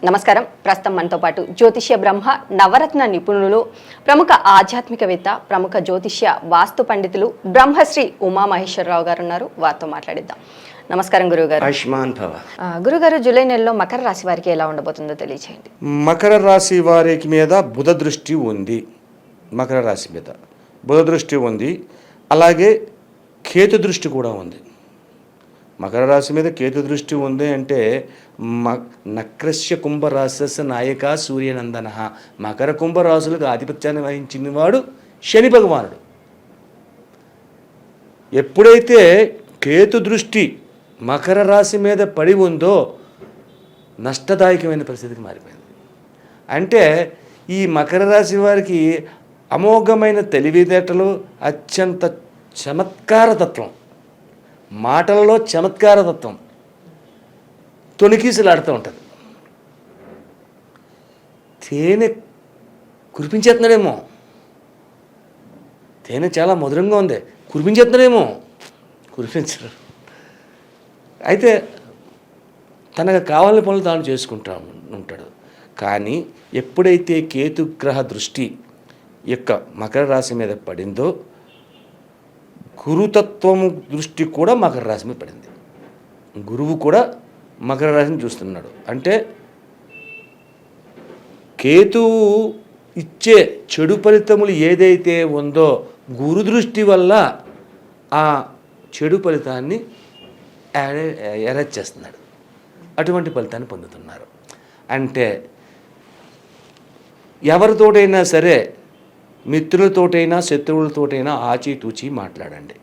నమస్కారం. ప్రస్తుతం మనతో పాటు జ్యోతిష్య బ్రహ్మ నవరత్న నిపుణులు, ప్రముఖ ఆధ్యాత్మికవేత్త, ప్రముఖ జ్యోతిష్య వాస్తు పండితులు బ్రహ్మశ్రీ ఉమామహేశ్వరరావు గారు ఉన్నారు. వారితో మాట్లాడిద్దాం. నమస్కారం గురుగారు. ఆయుష్మాన్ భవ. గురుగారు, జూలై నెలలో మకర రాశి వారికి ఎలా ఉండబోతుందో తెలియజేయండి. మకర రాశి వారికి మీద బుధ దృష్టి ఉంది. మకర రాశి మీద బుధ దృష్టి ఉంది, అలాగే కేతు దృష్టి కూడా ఉంది. మకర రాశి మీద కేతు దృష్టి ఉంది అంటే నక్రస్య కుంభరాశస్య నాయక సూర్యనందన. మకర కుంభరాశులకు ఆధిపత్యాన్ని వహించిన వాడు శని భగవానుడు. ఎప్పుడైతే కేతు దృష్టి మకర రాశి మీద పడి ఉందో నష్టదాయకమైన పరిస్థితికి మారిపోయింది. అంటే ఈ మకర రాశి వారికి అమోఘమైన తెలివితేటలు, అత్యంత చమత్కారతత్వం, మాటలలో చమత్కారతత్వం తొణికీసులాడుతూ ఉంటుంది. తేనె కురిపించేస్తున్నాడేమో, తేనె చాలా మధురంగా ఉంది, కురిపించేస్తున్నాడేమో, కురిపించరు. అయితే తనకు కావాలని పనులు తాను చేసుకుంటా ఉంటాడు. కానీ ఎప్పుడైతే కేతుగ్రహ దృష్టి యొక్క మకర రాశి మీద పడిందో గురుతత్వము దృష్టి కూడా మకర రాశి మీద పడింది. గురువు కూడా మకర రాశిని చూస్తున్నాడు. అంటే కేతువు ఇచ్చే చెడు ఫలితములు ఏదైతే ఉందో గురు దృష్టి వల్ల ఆ చెడు ఫలితాన్ని ఎరేజ్ చేస్తున్నాడు. అటువంటి ఫలితాన్ని పొందుతున్నారు. అంటే ఎవరితోటైనా సరే, మిత్రులతోటైనా శత్రువులతోటైనా ఆచితూచి మాట్లాడండి.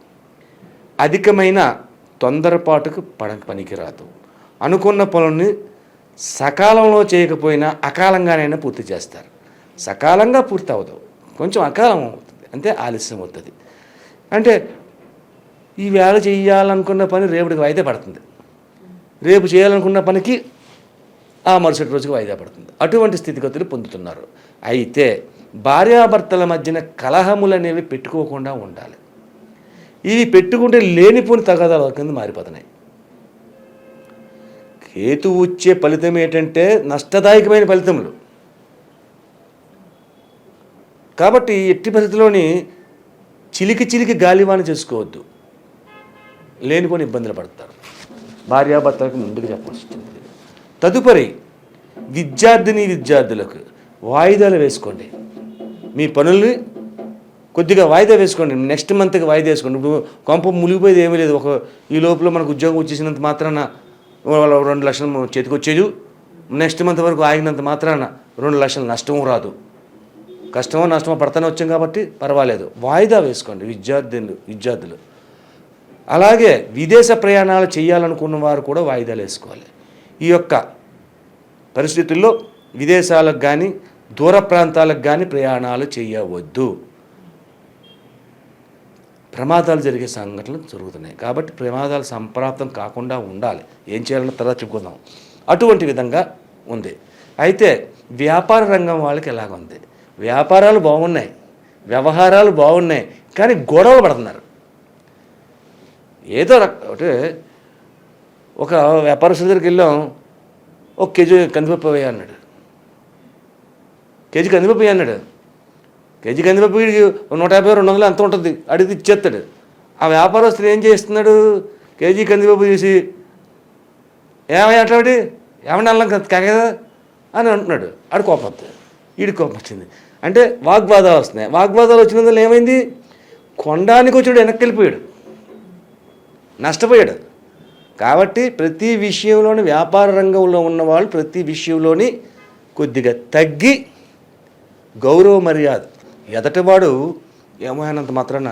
అధికమైన తొందరపాటుకు పనికిరాదు. అనుకున్న పనుల్ని సకాలంలో చేయకపోయినా అకాలంగానైనా పూర్తి చేస్తారు. సకాలంగా పూర్తి అవ్వదు, కొంచెం అకాలం అవుతుంది, అంతే ఆలస్యం అవుతుంది. అంటే ఈ వేళ చేయాలనుకున్న పని రేపటికి వాయిదా పడుతుంది, రేపు చేయాలనుకున్న పనికి ఆ మరుసటి రోజుకి వాయిదా పడుతుంది. అటువంటి స్థితిగతులు పొందుతున్నారు. అయితే భార్యాభర్తల మధ్యన కలహములు అనేవి పెట్టుకోకుండా ఉండాలి. ఇవి పెట్టుకుంటే లేనిపోని తగాదాల కింద మారిపోతున్నాయి. కేతు వచ్చే ఫలితం ఏంటంటే నష్టదాయకమైన ఫలితములు. కాబట్టి ఎట్టి పరిస్థితిలోని చిలికి గాలివాన చేసుకోవద్దు, లేనిపోని ఇబ్బందులు పడతారు. భార్యాభర్తలకు ముందుకు చెప్పాల్సి ఉంటుంది. తదుపరి విద్యార్థులకు వాయిదాలు వేసుకోండి. మీ పనుల్ని కొద్దిగా వాయిదా వేసుకోండి. నెక్స్ట్ మంత్కి వాయిదా వేసుకోండి. ఇప్పుడు కొంప మునిగిపోయేది ఏమీ లేదు. ఈ లోపల మనకు ఉద్యోగం వచ్చేసినంత మాత్రాన 2 లక్షలు చేతికి వచ్చేది, నెక్స్ట్ మంత్ వరకు ఆగినంత మాత్రాన 2 లక్షలు నష్టము రాదు. కష్టమో నష్టమో పడతానే వచ్చాం కాబట్టి పర్వాలేదు, వాయిదా వేసుకోండి విద్యార్థులు. అలాగే విదేశ ప్రయాణాలు చేయాలనుకున్న వారు కూడా వాయిదాలు వేసుకోవాలి. ఈ యొక్క పరిస్థితుల్లో విదేశాలకు కానీ దూర ప్రాంతాలకు కానీ ప్రయాణాలు చేయవద్దు. ప్రమాదాలు జరిగే సంఘటనలు జరుగుతున్నాయి. కాబట్టి ప్రమాదాలు సంప్రాప్తం కాకుండా ఉండాలి. ఏం చేయాలన్న తర్వాత చెప్పుకుందాం. అటువంటి విధంగా ఉంది. అయితే వ్యాపార రంగం వాళ్ళకి ఎలాగ ఉంది? వ్యాపారాలు బాగున్నాయి, వ్యవహారాలు బాగున్నాయి, కానీ గొడవలు పడుతున్నారు. ఏదో అంటే ఒక వ్యాపారస్తుల దగ్గరికి వెళ్ళాం, 1 కేజీ కందిపప్పు వేయ అన్నాడు. కేజీ కందిపప్పు అన్నాడు. కేజీ కందిపప్పు 150-200 ఎంత ఉంటుంది అడిగితే ఇచ్చేస్తాడు. ఆ వ్యాపారస్తులు ఏం చేస్తున్నాడు? కేజీ కందిపప్పు తీసి అట్లాంటి ఏమన్నా అల్లం కదా అని అంటున్నాడు. ఆడు కోపం వస్తుంది, వీడికి కోపం వచ్చింది. అంటే వాగ్వాదాలు వస్తున్నాయి. వాగ్వాదాలు వచ్చినందువల్ల ఏమైంది? కొనడానికి వచ్చాడు, వెనక్కి వెళ్ళిపోయాడు, నష్టపోయాడు. కాబట్టి ప్రతి విషయంలోని వ్యాపార రంగంలో ఉన్నవాళ్ళు ప్రతి విషయంలోని కొద్దిగా తగ్గి గౌరవ మర్యాద, ఎదటివాడు ఏమైనంత మాత్రాన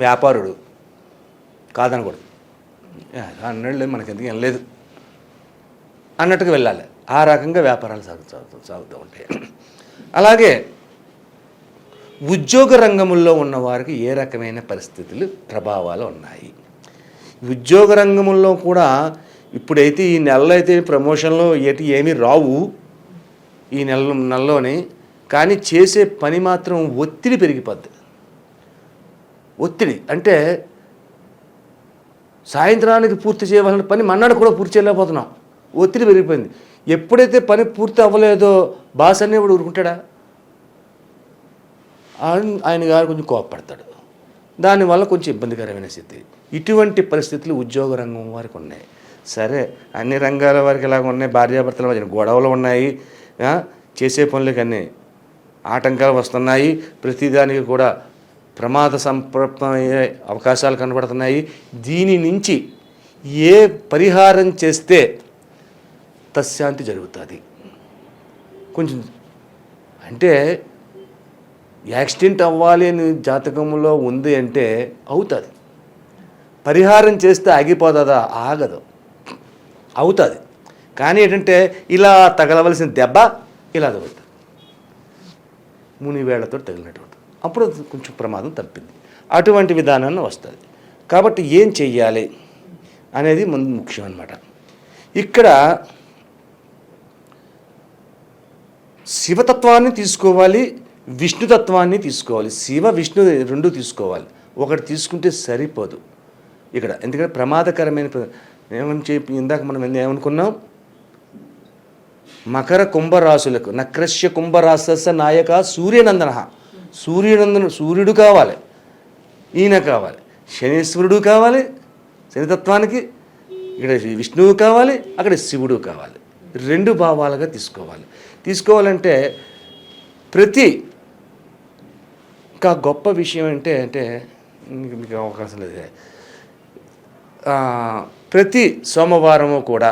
వ్యాపారుడు కాదనకూడదు. అన్నాడు మనకెందుకు ఏం లేదు అన్నట్టుగా వెళ్ళాలి. ఆ రకంగా వ్యాపారాలు సాగుతూ ఉంటాయి. అలాగే ఉద్యోగ రంగంలో ఉన్నవారికి ఏ రకమైన పరిస్థితులు ప్రభావాలు ఉన్నాయి? ఉద్యోగ రంగంలో కూడా ఇప్పుడైతే ఈ నెలలో అయితే ప్రమోషన్లో ఏమీ రావు ఈ నెలలోనే. కానీ చేసే పని మాత్రం ఒత్తిడి పెరిగిపోద్ది. ఒత్తిడి అంటే సాయంత్రానికి పూర్తి చేయవలసిన పని మన్నాడు కూడా పూర్తి చేయలేకపోతున్నాం. ఒత్తిడి పెరిగిపోయింది. ఎప్పుడైతే పని పూర్తి అవ్వలేదో బాస్ అనేవాడు ఊరుకుంటాడా? ఆయన గారు కొంచెం కోపపడతాడు. దానివల్ల కొంచెం ఇబ్బందికరమైన స్థితి. ఇటువంటి పరిస్థితులు ఉద్యోగ రంగం వారికి ఉన్నాయి. సరే, అన్ని రంగాల వారికి ఇలాగ ఉన్నాయి. భార్యాభర్తల మధ్య గొడవలు ఉన్నాయి, చేసే పనులకి అన్నీ ఆటంకాలు వస్తున్నాయి, ప్రతిదానికి కూడా ప్రమాద సంప్రాప్తమయ్యే అవకాశాలు కనబడుతున్నాయి. దీని నుంచి ఏ పరిహారం చేస్తే తశ్శాంతి జరుగుతుంది? కొంచెం అంటే యాక్సిడెంట్ అవ్వాలి అని జాతకంలో ఉంది అంటే అవుతుంది. పరిహారం చేస్తే ఆగిపోతుందా? ఆగదు, అవుతుంది. కానీ ఏంటంటే ఇలా తగలవలసిన దెబ్బ ఇలా తగులుతుంది, మునివేళ్లతో తగిలినటువంటి, అప్పుడు కొంచెం ప్రమాదం తప్పింది. అటువంటి విధానాన్ని వస్తుంది. కాబట్టి ఏం చెయ్యాలి అనేది ముందు ముఖ్యం అన్నమాట. ఇక్కడ శివతత్వాన్ని తీసుకోవాలి, విష్ణుతత్వాన్ని తీసుకోవాలి. శివ విష్ణు రెండు తీసుకోవాలి. ఒకటి తీసుకుంటే సరిపోదు ఇక్కడ. ఎందుకంటే ప్రమాదకరమైన ఏమని చెప్పి ఇందాక మనం ఏమనుకున్నాం, మకర కుంభరాశులకు నక్రశ్య కుంభరాశస్య నాయక సూర్యనందన. సూర్యుడు కావాలి, ఈయన కావాలి, శనీశ్వరుడు కావాలి శనితత్వానికి, ఇక్కడ విష్ణువు కావాలి, అక్కడ శివుడు కావాలి. రెండు భావాలుగా తీసుకోవాలంటే ప్రతి ఇంకా గొప్ప విషయం అంటే మీకు అవకాశం లేదు, ప్రతి సోమవారము కూడా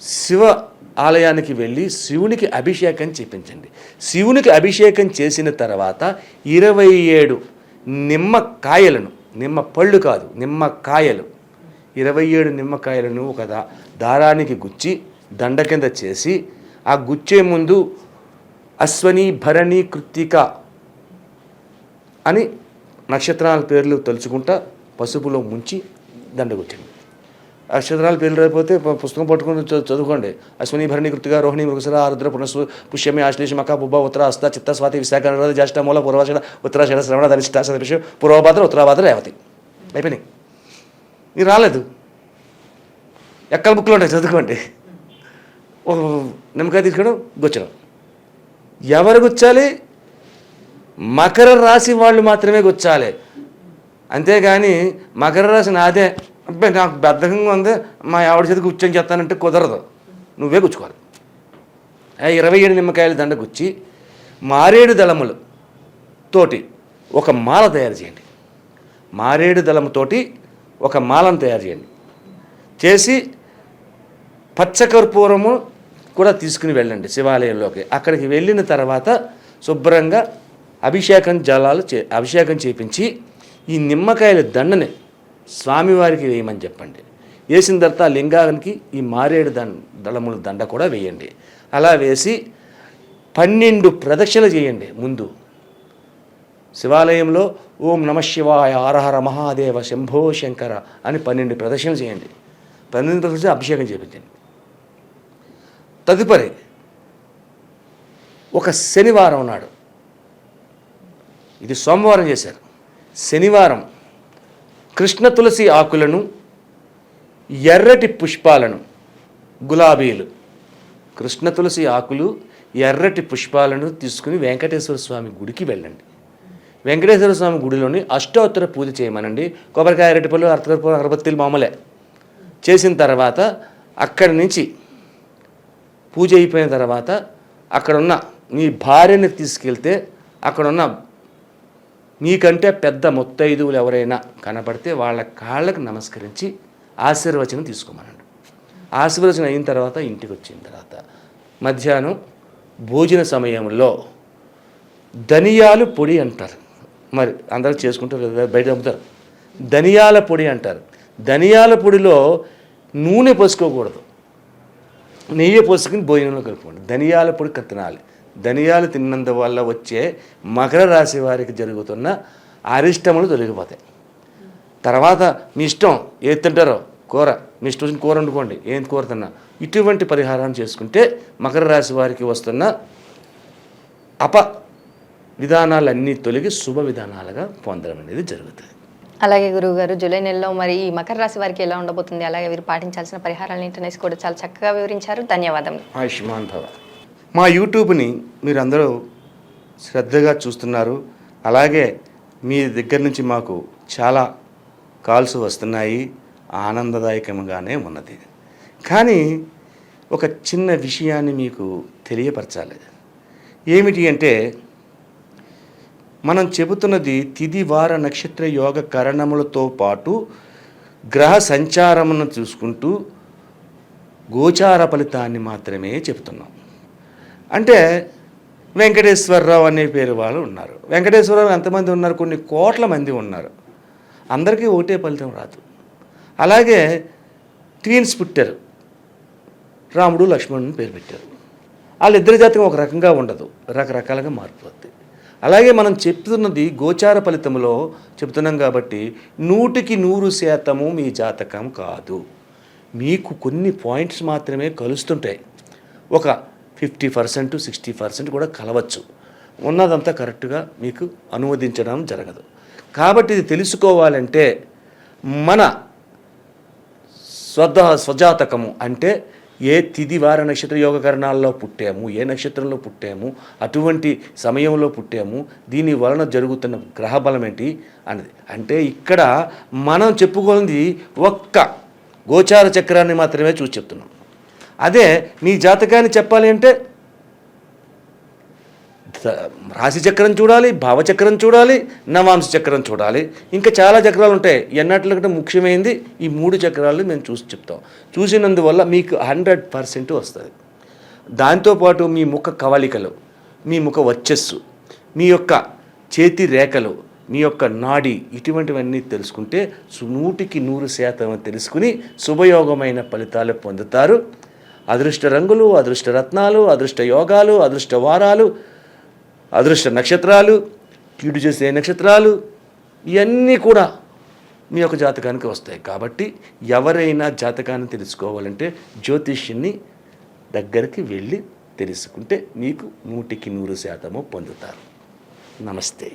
శివ ఆలయానికి వెళ్ళి శివునికి అభిషేకం చేయించండి. శివునికి అభిషేకం చేసిన తర్వాత 27 నిమ్మకాయలను, నిమ్మ పళ్ళు కాదు, నిమ్మకాయలు, 27 నిమ్మకాయలను ఒక దారానికి గుచ్చి దండ కింద చేసి, ఆ గుచ్చే ముందు అశ్వని భరణి కృత్తిక అని నక్షత్రాల పేర్లు తలుచుకుంటా పసుపులో ముంచి దండగుచ్చండి. నక్షత్రాల పేర్లు రాకపోతే పుస్తకం పట్టుకుని చదువుకోండి. అశ్విని భరణి కృతిక రోహిణి మృగశిర ఆరుద్ర పుష్యమి ఆశ్లేష మక పుబ్బ ఉత్తర హస్త చిత్త స్వాతి విశాఖ జ్యేష్ఠ మూల పూర్వాషాఢ ఉత్తరాషాఢ శ్రవణ ధనిష్ట సదృశ్యం పూర్వభాద్ర ఉత్తరాభాద్ర రేవతి. అయిపోయినాయి. మీరు రాలేదు, ఎక్కల బుక్లో ఉంటాయి, చదువుకోండి. ఒక నిమ్మకాయ తీసుకోవడం, గుచ్చడం. ఎవరు గుచ్చాలి? మకర రాశి వాళ్ళు మాత్రమే గుచ్చాలి. అంతేగాని మకర రాశి నాదే, అబ్బాయి నాకు బద్ధకంగా ఉంది, మా ఆవిడ చేతికి గుచ్చని చెప్తానంటే కుదరదు. నువ్వే గుచ్చుకోవాలి. 27 నిమ్మకాయల దండ గుచ్చి మారేడు దళములు తోటి ఒక మాల తయారు చేయండి. మారేడు దళముతోటి ఒక మాలను తయారు చేయండి. చేసి పచ్చకర్పూరము కూడా తీసుకుని వెళ్ళండి శివాలయంలోకి. అక్కడికి వెళ్ళిన తర్వాత శుభ్రంగా అభిషేకం చేయించి ఈ నిమ్మకాయల దండని స్వామివారికి వేయమని చెప్పండి. వేసిన తర్వాత ఆ లింగానికి ఈ మారేడు దళముల దండ కూడా వేయండి. అలా వేసి 12 ప్రదక్షిణలు చేయండి. ముందు శివాలయంలో ఓం నమ శివాయ హరహర మహాదేవ శంభో శంకర అని 12 ప్రదక్షిణలు చేయండి. 12 ప్రదక్షిణలు అభిషేకం చేయించండి. తదుపరి ఒక శనివారం నాడు, ఇది సోమవారం చేశారు, శనివారం కృష్ణ తులసి ఆకులను, ఎర్రటి పుష్పాలను, గులాబీలు, కృష్ణ తులసి ఆకులు, ఎర్రటి పుష్పాలను తీసుకుని వెంకటేశ్వర స్వామి గుడికి వెళ్ళండి. వెంకటేశ్వర స్వామి గుడిలోని అష్టోత్తర పూజ చేయమనండి. కొబ్బరికాయ, అరటిపళ్ళు, అర్ధకర్పూరం, అగరబత్తీలు మామూలే చేసిన తర్వాత అక్కడి నుంచి పూజ అయిపోయిన తర్వాత అక్కడున్న నీ భార్యని తీసుకెళ్తే అక్కడున్న నీకంటే పెద్ద ముత్తైదువులు ఎవరైనా కనపడితే వాళ్ళ కాళ్ళకు నమస్కరించి ఆశీర్వచనం తీసుకోమనండి. ఆశీర్వచనం అయిన తర్వాత ఇంటికి వచ్చిన తర్వాత మధ్యాహ్నం భోజన సమయంలో ధనియాల పొడి అంటారు, మరి అందరూ చేసుకుంటారు, బయట అమ్ముతారు, ధనియాల పొడి అంటారు. ధనియాల పొడిలో నూనె పోసుకోకూడదు, నెయ్యి పోసుకుని భోజనంలో కలుపుకోండి. ధనియాల పొడి తినాలి. ధనియాలు తిన్నందు వల్ల వచ్చే మకర రాశి వారికి జరుగుతున్న అరిష్టములు తొలగిపోతాయి. తర్వాత మీ ఇష్టం ఏది తింటారో కూర, మీ ఇష్టం వచ్చిన కూర వండుకోండి, ఏం కూర తిన్నా. ఇటువంటి పరిహారాన్ని చేసుకుంటే మకర రాశి వారికి వస్తున్న విధానాలన్నీ తొలగి శుభ విధానాలుగా పొందడం అనేది జరుగుతుంది. అలాగే గురువుగారు జూలై నెలలో మరి ఈ మకర రాశి వారికి ఎలా ఉండబోతుంది, అలాగే వీరు పాటించాల్సిన పరిహారాలను ఇంటర్నేసి కూడా చాలా చక్కగా వివరించారు. ధన్యవాదములు. ఆయుష్మాన్ భవ. మా యూట్యూబ్ని మీరు అందరూ శ్రద్ధగా చూస్తున్నారు. అలాగే మీ దగ్గర నుంచి మాకు చాలా కాల్స్ వస్తున్నాయి, ఆనందదాయకంగానే ఉన్నది. కానీ ఒక చిన్న విషయాన్ని మీకు తెలియపరచాలి. ఏమిటి అంటే, మనం చెబుతున్నది తిథి వార నక్షత్ర యోగ కరణములతో పాటు గ్రహ సంచారమును చూసుకుంటూ గోచార ఫలితాన్ని మాత్రమే చెబుతున్నాం. అంటే వెంకటేశ్వరరావు అనే పేరు వాళ్ళు ఉన్నారు. వెంకటేశ్వరరావు ఎంతమంది ఉన్నారు? కొన్ని కోట్ల మంది ఉన్నారు. అందరికీ ఒకటే ఫలితం రాదు. అలాగే ట్విన్స్ పుట్టారు, రాముడు లక్ష్మణుని పేరు పెట్టారు. వాళ్ళిద్దరి జాతకం ఒక రకంగా ఉండదు, రకరకాలుగా మారిపోద్ది. అలాగే మనం చెప్తున్నది గోచార ఫలితంలో చెప్తున్నాం కాబట్టి 100% మీ జాతకం కాదు. మీకు కొన్ని పాయింట్స్ మాత్రమే కలుస్తుంటాయి. ఒక 50%, 60% కూడా కలవచ్చు. ఉన్నదంతా కరెక్ట్గా మీకు అనువదించడం జరగదు. కాబట్టి ఇది తెలుసుకోవాలంటే మన స్వజాతకము అంటే ఏ తిథి వార నక్షత్ర యోగకరణాల్లో పుట్టాము, ఏ నక్షత్రంలో పుట్టాము, అటువంటి సమయంలో పుట్టాము, దీని వలన జరుగుతున్న గ్రహబలం ఏంటి అన్నది. అంటే ఇక్కడ మనం చెప్పుకోనిది ఒక్క గోచార చక్రాన్ని మాత్రమే చూసి చెప్తున్నాం. అదే మీ జాతకాన్ని చెప్పాలి అంటే రాశి చక్రం చూడాలి, భావచక్రం చూడాలి, నవాంశ చక్రం చూడాలి, ఇంకా చాలా చక్రాలు ఉంటాయి. ఎన్నట్లకంటే ముఖ్యమైనది ఈ 3 చక్రాలు మేము చూసి చెప్తాం. చూసినందువల్ల మీకు 100% వస్తుంది. దాంతోపాటు మీ ముఖ కవళికలు, మీ ముఖ వర్చస్సు, మీ యొక్క చేతి రేఖలు, మీ యొక్క నాడి, ఇటువంటివన్నీ తెలుసుకుంటే 100% తెలుసుకుని శుభయోగమైన ఫలితాలు పొందుతారు. అదృష్ట రంగులు, అదృష్ట రత్నాలు, అదృష్ట యోగాలు, అదృష్ట వారాలు, అదృష్ట నక్షత్రాలు, కీడు చేసే నక్షత్రాలు, ఇవన్నీ కూడా మీ యొక్క జాతకానికి వస్తాయి. కాబట్టి ఎవరైనా జాతకాన్ని తెలుసుకోవాలంటే జ్యోతిష్యుని దగ్గరికి వెళ్ళి తెలుసుకుంటే మీకు 100% పొందుతారు. నమస్తే.